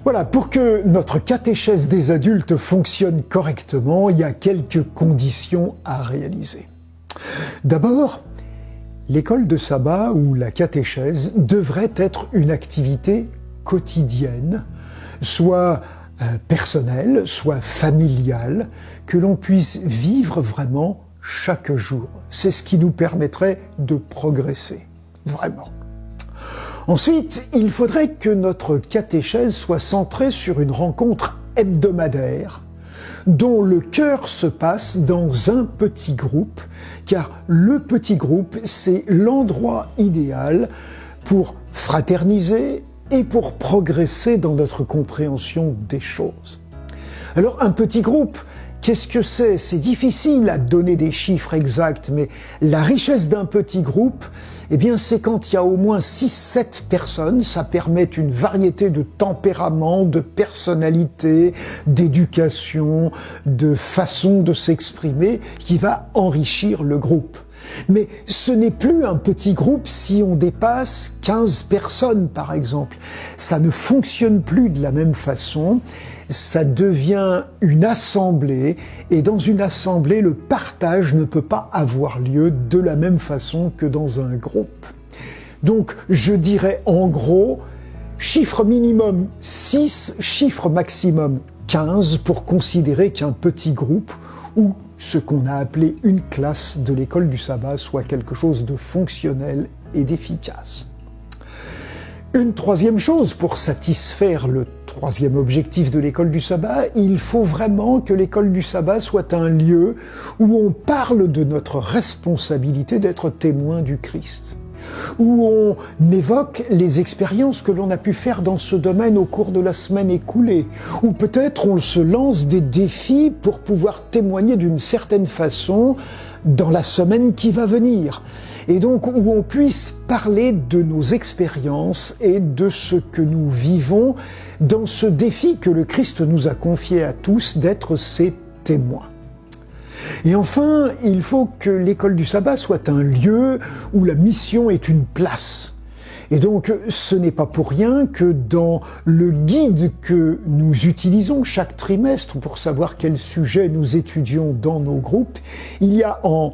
Voilà, pour que notre catéchèse des adultes fonctionne correctement, il y a quelques conditions à réaliser. D'abord, l'école de sabbat ou la catéchèse devrait être une activité quotidienne, soit personnelle, soit familiale, que l'on puisse vivre vraiment chaque jour. C'est ce qui nous permettrait de progresser, vraiment. Ensuite, il faudrait que notre catéchèse soit centrée sur une rencontre hebdomadaire dont le cœur se passe dans un petit groupe, car le petit groupe, c'est l'endroit idéal pour fraterniser et pour progresser dans notre compréhension des choses. Alors, un petit groupe, qu'est-ce que c'est? C'est difficile à donner des chiffres exacts, mais la richesse d'un petit groupe, eh bien, c'est quand il y a au moins 6-7 personnes, ça permet une variété de tempéraments, de personnalités, d'éducation, de façon de s'exprimer qui va enrichir le groupe. Mais ce n'est plus un petit groupe si on dépasse 15 personnes, par exemple. Ça ne fonctionne plus de la même façon. Ça devient une assemblée, et dans une assemblée, le partage ne peut pas avoir lieu de la même façon que dans un groupe. Donc, je dirais en gros, chiffre minimum 6, chiffre maximum 15 pour considérer qu'un petit groupe ou ce qu'on a appelé une classe de l'école du sabbat soit quelque chose de fonctionnel et d'efficace. Une troisième chose, pour satisfaire le troisième objectif de l'école du sabbat, il faut vraiment que l'école du sabbat soit un lieu où on parle de notre responsabilité d'être témoin du Christ, où on évoque les expériences que l'on a pu faire dans ce domaine au cours de la semaine écoulée, ou peut-être on se lance des défis pour pouvoir témoigner d'une certaine façon dans la semaine qui va venir. Et donc où on puisse parler de nos expériences et de ce que nous vivons dans ce défi que le Christ nous a confié à tous d'être ses témoins. Et enfin, il faut que l'école du sabbat soit un lieu où la mission est une place. Et donc, ce n'est pas pour rien que dans le guide que nous utilisons chaque trimestre pour savoir quel sujet nous étudions dans nos groupes, il y a en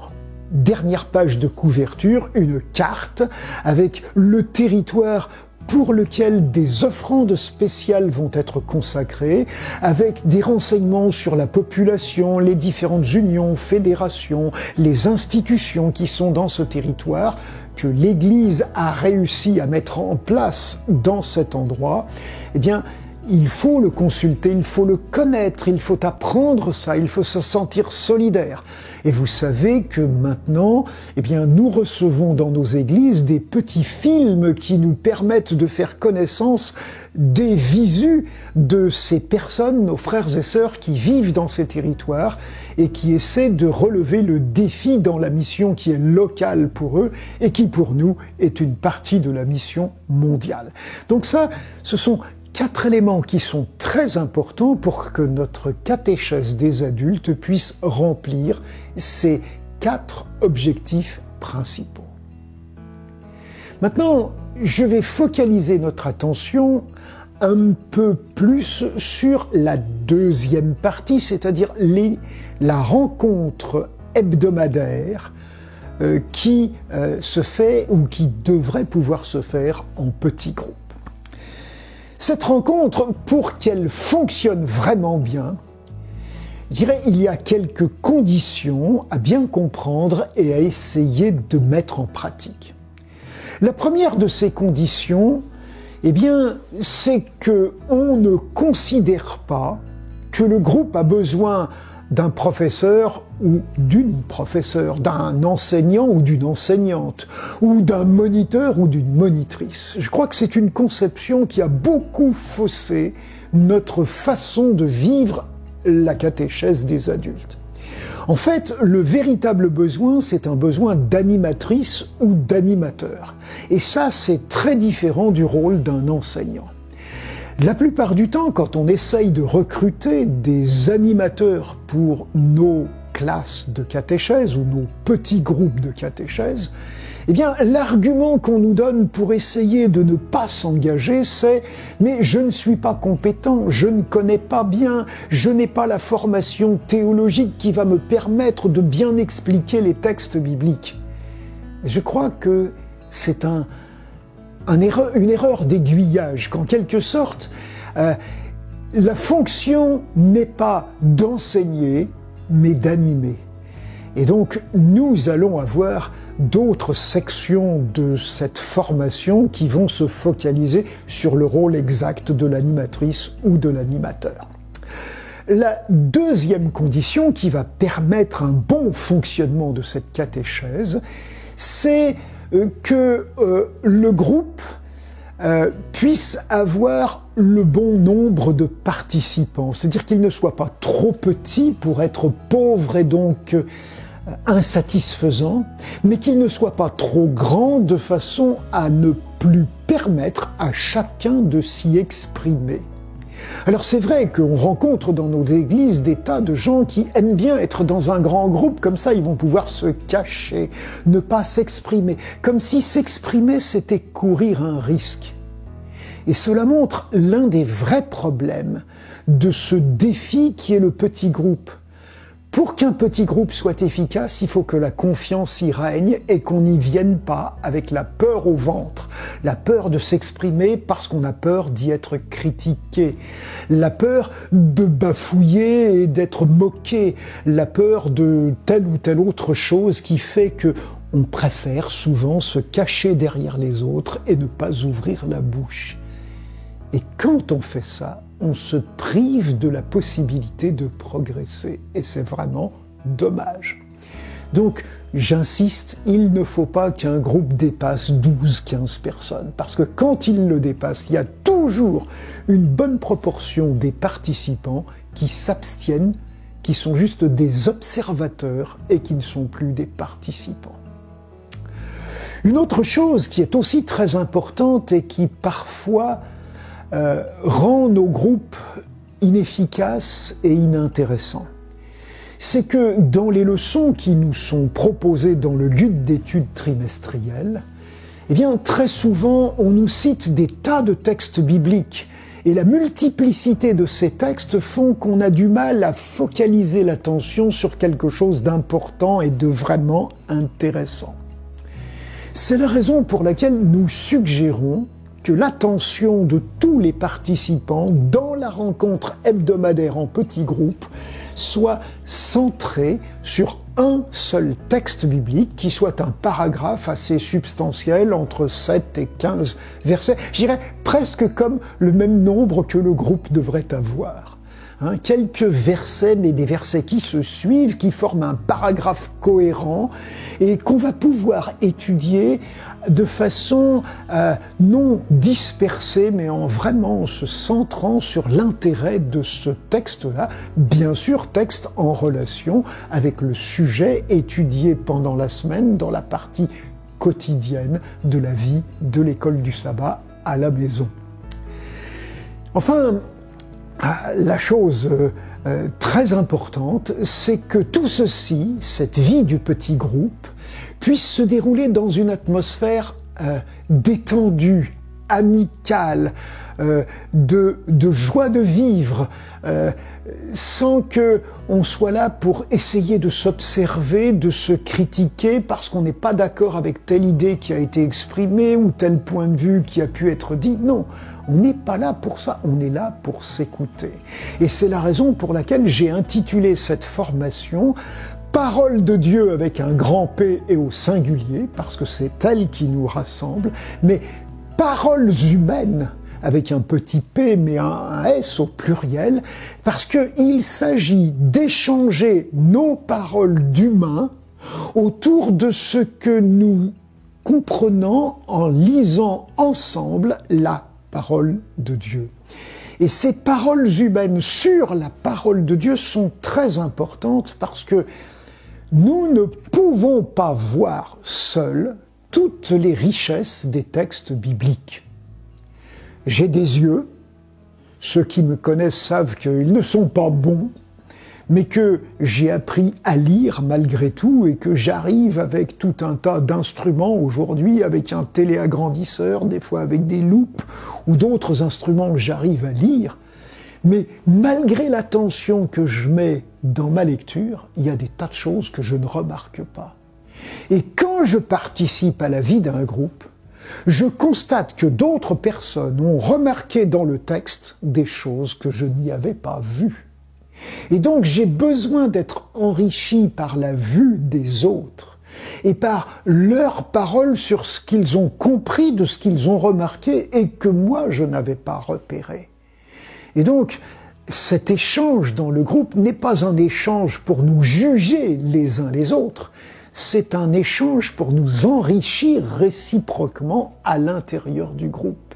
dernière page de couverture une carte avec le territoire pour lequel des offrandes spéciales vont être consacrées, avec des renseignements sur la population, les différentes unions, fédérations, les institutions qui sont dans ce territoire, que l'Église a réussi à mettre en place dans cet endroit. Eh bien, il faut le consulter, il faut le connaître, il faut apprendre ça, il faut se sentir solidaire. Et vous savez que maintenant, eh bien, nous recevons dans nos églises des petits films qui nous permettent de faire connaissance des visus de ces personnes, nos frères et sœurs qui vivent dans ces territoires et qui essaient de relever le défi dans la mission qui est locale pour eux et qui pour nous est une partie de la mission mondiale. Donc ça, ce sont 4 éléments qui sont très importants pour que notre catéchèse des adultes puisse remplir ces 4 objectifs principaux. Maintenant, je vais focaliser notre attention un peu plus sur la deuxième partie, c'est-à-dire la rencontre hebdomadaire qui se fait ou qui devrait pouvoir se faire en petits groupes. Cette rencontre, pour qu'elle fonctionne vraiment bien, je dirais il y a quelques conditions à bien comprendre et à essayer de mettre en pratique. La première de ces conditions, eh bien, c'est qu'on ne considère pas que le groupe a besoin d'un professeur ou d'une professeure, d'un enseignant ou d'une enseignante, ou d'un moniteur ou d'une monitrice. Je crois que c'est une conception qui a beaucoup faussé notre façon de vivre la catéchèse des adultes. En fait, le véritable besoin, c'est un besoin d'animatrice ou d'animateur. Et ça, c'est très différent du rôle d'un enseignant. La plupart du temps, quand on essaye de recruter des animateurs pour nos classes de catéchèse ou nos petits groupes de catéchèse, Eh bien, l'argument qu'on nous donne pour essayer de ne pas s'engager, c'est « mais je ne suis pas compétent, je ne connais pas bien, je n'ai pas la formation théologique qui va me permettre de bien expliquer les textes bibliques ». Je crois que c'est une erreur d'aiguillage, qu'en quelque sorte, la fonction n'est pas d'enseigner, mais d'animer. Et donc, nous allons avoir d'autres sections de cette formation qui vont se focaliser sur le rôle exact de l'animatrice ou de l'animateur. La deuxième condition qui va permettre un bon fonctionnement de cette catéchèse, c'est que le groupe puisse avoir le bon nombre de participants, c'est-à-dire qu'il ne soit pas trop petit pour être pauvre et donc insatisfaisant, mais qu'il ne soit pas trop grand de façon à ne plus permettre à chacun de s'y exprimer. Alors c'est vrai qu'on rencontre dans nos églises des tas de gens qui aiment bien être dans un grand groupe, comme ça ils vont pouvoir se cacher, ne pas s'exprimer, comme si s'exprimer c'était courir un risque. Et cela montre l'un des vrais problèmes de ce défi qui est le petit groupe. Pour qu'un petit groupe soit efficace, il faut que la confiance y règne et qu'on n'y vienne pas avec la peur au ventre, la peur de s'exprimer parce qu'on a peur d'y être critiqué, la peur de bafouiller et d'être moqué, la peur de telle ou telle autre chose qui fait que on préfère souvent se cacher derrière les autres et ne pas ouvrir la bouche. Et quand on fait ça, on se prive de la possibilité de progresser. Et c'est vraiment dommage. Donc, j'insiste, il ne faut pas qu'un groupe dépasse 12-15 personnes. Parce que quand il le dépasse, il y a toujours une bonne proportion des participants qui s'abstiennent, qui sont juste des observateurs et qui ne sont plus des participants. Une autre chose qui est aussi très importante et qui parfois rend nos groupes inefficaces et inintéressants, c'est que dans les leçons qui nous sont proposées dans le guide d'études trimestriel, eh bien, très souvent, on nous cite des tas de textes bibliques. Et la multiplicité de ces textes font qu'on a du mal à focaliser l'attention sur quelque chose d'important et de vraiment intéressant. C'est la raison pour laquelle nous suggérons que l'attention de tous les participants dans la rencontre hebdomadaire en petits groupes soit centrée sur un seul texte biblique, qui soit un paragraphe assez substantiel, entre 7 et 15 versets. Je dirais presque comme le même nombre que le groupe devrait avoir. Quelques versets, mais des versets qui se suivent, qui forment un paragraphe cohérent et qu'on va pouvoir étudier de façon non dispersée, mais en vraiment se centrant sur l'intérêt de ce texte-là. Bien sûr, texte en relation avec le sujet étudié pendant la semaine dans la partie quotidienne de la vie de l'école du sabbat à la maison. Enfin, la chose très importante, c'est que tout ceci, cette vie du petit groupe, puisse se dérouler dans une atmosphère détendue, amicale, de joie de vivre, sans que on soit là pour essayer de s'observer, de se critiquer parce qu'on n'est pas d'accord avec telle idée qui a été exprimée ou tel point de vue qui a pu être dit. Non, on n'est pas là pour ça, on est là pour s'écouter. Et c'est la raison pour laquelle j'ai intitulé cette formation « Parole de Dieu avec un grand P et au singulier », parce que c'est elle qui nous rassemble, mais « Paroles humaines » avec un petit p mais un s au pluriel, parce qu'il s'agit d'échanger nos paroles d'humains autour de ce que nous comprenons en lisant ensemble la parole de Dieu. Et ces paroles humaines sur la parole de Dieu sont très importantes parce que nous ne pouvons pas voir seuls toutes les richesses des textes bibliques. J'ai des yeux, ceux qui me connaissent savent qu'ils ne sont pas bons, mais que j'ai appris à lire malgré tout et que j'arrive avec tout un tas d'instruments aujourd'hui, avec un téléagrandisseur, des fois avec des loupes ou d'autres instruments que j'arrive à lire. Mais malgré l'attention que je mets dans ma lecture, il y a des tas de choses que je ne remarque pas. Et quand je participe à la vie d'un groupe, je constate que d'autres personnes ont remarqué dans le texte des choses que je n'y avais pas vues. Et donc j'ai besoin d'être enrichi par la vue des autres et par leurs paroles sur ce qu'ils ont compris de ce qu'ils ont remarqué et que moi je n'avais pas repéré. Et donc cet échange dans le groupe n'est pas un échange pour nous juger les uns les autres, c'est un échange pour nous enrichir réciproquement à l'intérieur du groupe.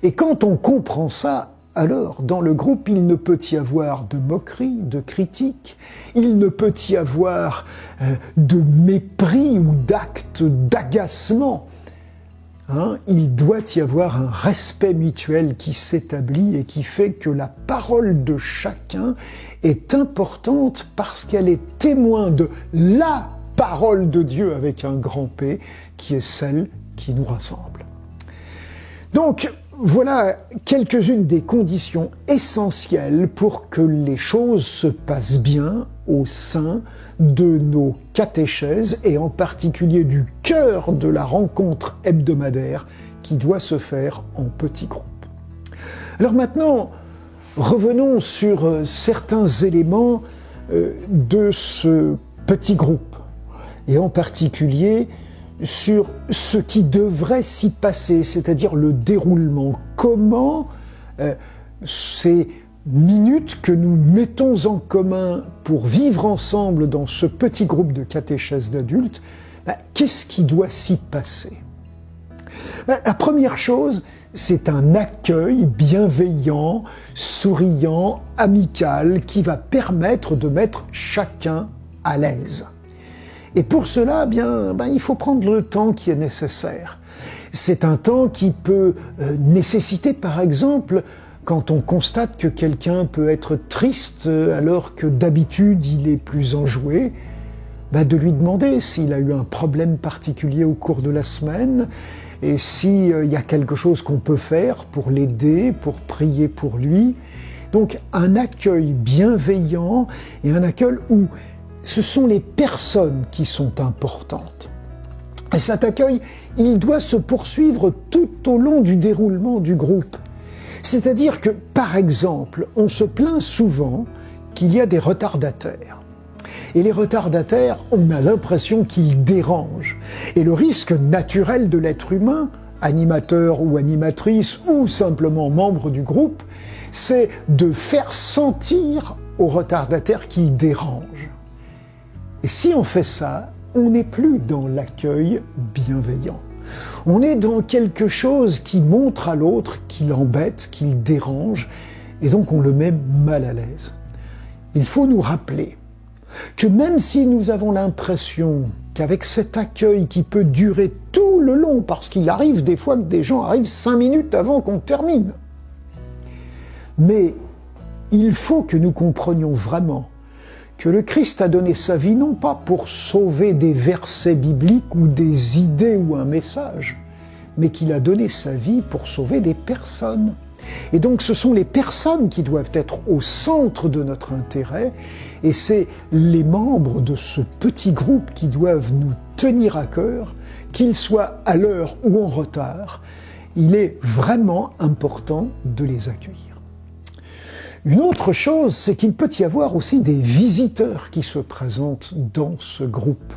Et quand on comprend ça, alors, dans le groupe, il ne peut y avoir de moquerie, de critique, il ne peut y avoir de mépris ou d'actes d'agacement. Il doit y avoir un respect mutuel qui s'établit et qui fait que la parole de chacun est importante parce qu'elle est témoin de la parole de Dieu avec un grand P, qui est celle qui nous rassemble. Donc, voilà quelques-unes des conditions essentielles pour que les choses se passent bien au sein de nos catéchèses et en particulier du cœur de la rencontre hebdomadaire qui doit se faire en petits groupes. Alors maintenant, revenons sur certains éléments de ce petit groupe et en particulier sur ce qui devrait s'y passer, c'est-à-dire le déroulement. Comment ces minutes que nous mettons en commun pour vivre ensemble dans ce petit groupe de catéchèse d'adultes, qu'est-ce qui doit s'y passer? La première chose, c'est un accueil bienveillant, souriant, amical, qui va permettre de mettre chacun à l'aise. Et pour cela, il faut prendre le temps qui est nécessaire. C'est un temps qui peut nécessiter, par exemple, quand on constate que quelqu'un peut être triste alors que d'habitude il est plus enjoué, de lui demander s'il a eu un problème particulier au cours de la semaine et s'il y a quelque chose qu'on peut faire pour l'aider, pour prier pour lui. Donc un accueil bienveillant et un accueil où ce sont les personnes qui sont importantes. Et cet accueil, il doit se poursuivre tout au long du déroulement du groupe. C'est-à-dire que, par exemple, on se plaint souvent qu'il y a des retardataires. Et les retardataires, on a l'impression qu'ils dérangent. Et le risque naturel de l'être humain, animateur ou animatrice, ou simplement membre du groupe, c'est de faire sentir aux retardataires qu'ils dérangent. Et si on fait ça, on n'est plus dans l'accueil bienveillant. On est dans quelque chose qui montre à l'autre qu'il l'embête, qu'il le dérange, et donc on le met mal à l'aise. Il faut nous rappeler que même si nous avons l'impression qu'avec cet accueil qui peut durer tout le long, parce qu'il arrive des fois que des gens arrivent 5 minutes avant qu'on termine, mais il faut que nous comprenions vraiment que le Christ a donné sa vie non pas pour sauver des versets bibliques ou des idées ou un message, mais qu'il a donné sa vie pour sauver des personnes. Et donc ce sont les personnes qui doivent être au centre de notre intérêt, et c'est les membres de ce petit groupe qui doivent nous tenir à cœur, qu'ils soient à l'heure ou en retard. Il est vraiment important de les accueillir. Une autre chose, c'est qu'il peut y avoir aussi des visiteurs qui se présentent dans ce groupe.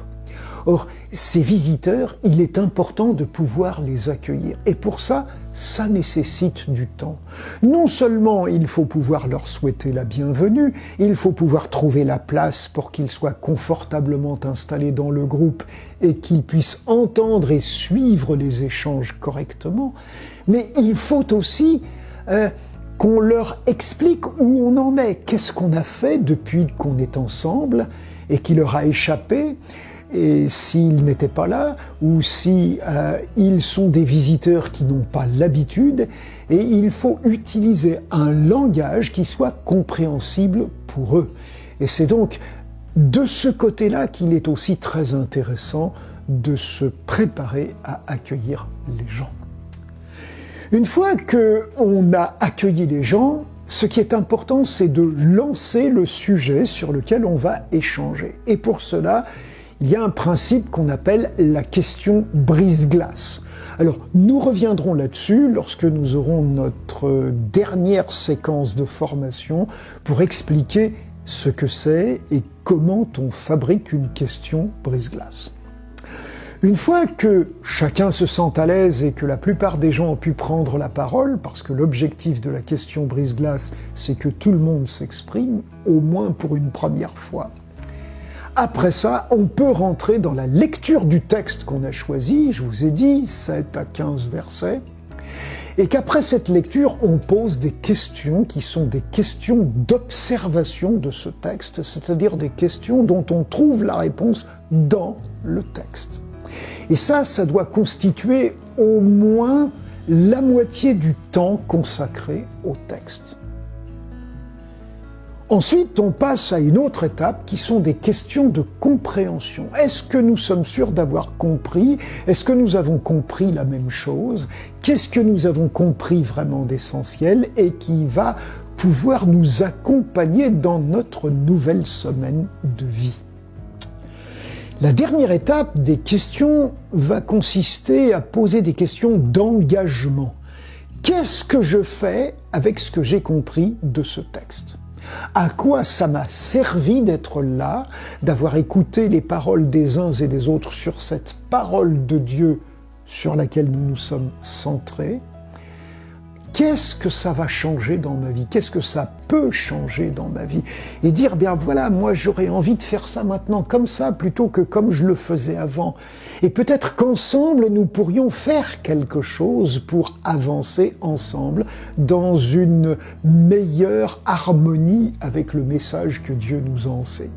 Or, ces visiteurs, il est important de pouvoir les accueillir. Et pour ça, ça nécessite du temps. Non seulement il faut pouvoir leur souhaiter la bienvenue, il faut pouvoir trouver la place pour qu'ils soient confortablement installés dans le groupe et qu'ils puissent entendre et suivre les échanges correctement, mais il faut aussi qu'on leur explique où on en est, qu'est-ce qu'on a fait depuis qu'on est ensemble et qui leur a échappé, et s'ils n'étaient pas là, ou si ils sont des visiteurs qui n'ont pas l'habitude, et il faut utiliser un langage qui soit compréhensible pour eux. Et c'est donc de ce côté-là qu'il est aussi très intéressant de se préparer à accueillir les gens. Une fois qu'on a accueilli les gens, ce qui est important, c'est de lancer le sujet sur lequel on va échanger. Et pour cela, il y a un principe qu'on appelle la question brise-glace. Alors, nous reviendrons là-dessus lorsque nous aurons notre dernière séquence de formation pour expliquer ce que c'est et comment on fabrique une question brise-glace. Une fois que chacun se sent à l'aise et que la plupart des gens ont pu prendre la parole, parce que l'objectif de la question brise-glace, c'est que tout le monde s'exprime, au moins pour une première fois. Après ça, on peut rentrer dans la lecture du texte qu'on a choisi, je vous ai dit, 7 à 15 versets, et qu'après cette lecture, on pose des questions qui sont des questions d'observation de ce texte, c'est-à-dire des questions dont on trouve la réponse dans le texte. Et ça doit constituer au moins la moitié du temps consacré au texte. Ensuite, on passe à une autre étape qui sont des questions de compréhension. Est-ce que nous sommes sûrs d'avoir compris? Est-ce que nous avons compris la même chose? Qu'est-ce que nous avons compris vraiment d'essentiel et qui va pouvoir nous accompagner dans notre nouvelle semaine de vie? La dernière étape des questions va consister à poser des questions d'engagement. Qu'est-ce que je fais avec ce que j'ai compris de ce texte? À quoi ça m'a servi d'être là, d'avoir écouté les paroles des uns et des autres sur cette parole de Dieu sur laquelle nous nous sommes centrés? Qu'est-ce que ça va changer dans ma vie? Qu'est-ce que ça peut changer dans ma vie? Et dire, bien voilà, moi j'aurais envie de faire ça maintenant comme ça, plutôt que comme je le faisais avant. Et peut-être qu'ensemble, nous pourrions faire quelque chose pour avancer ensemble dans une meilleure harmonie avec le message que Dieu nous a enseigné.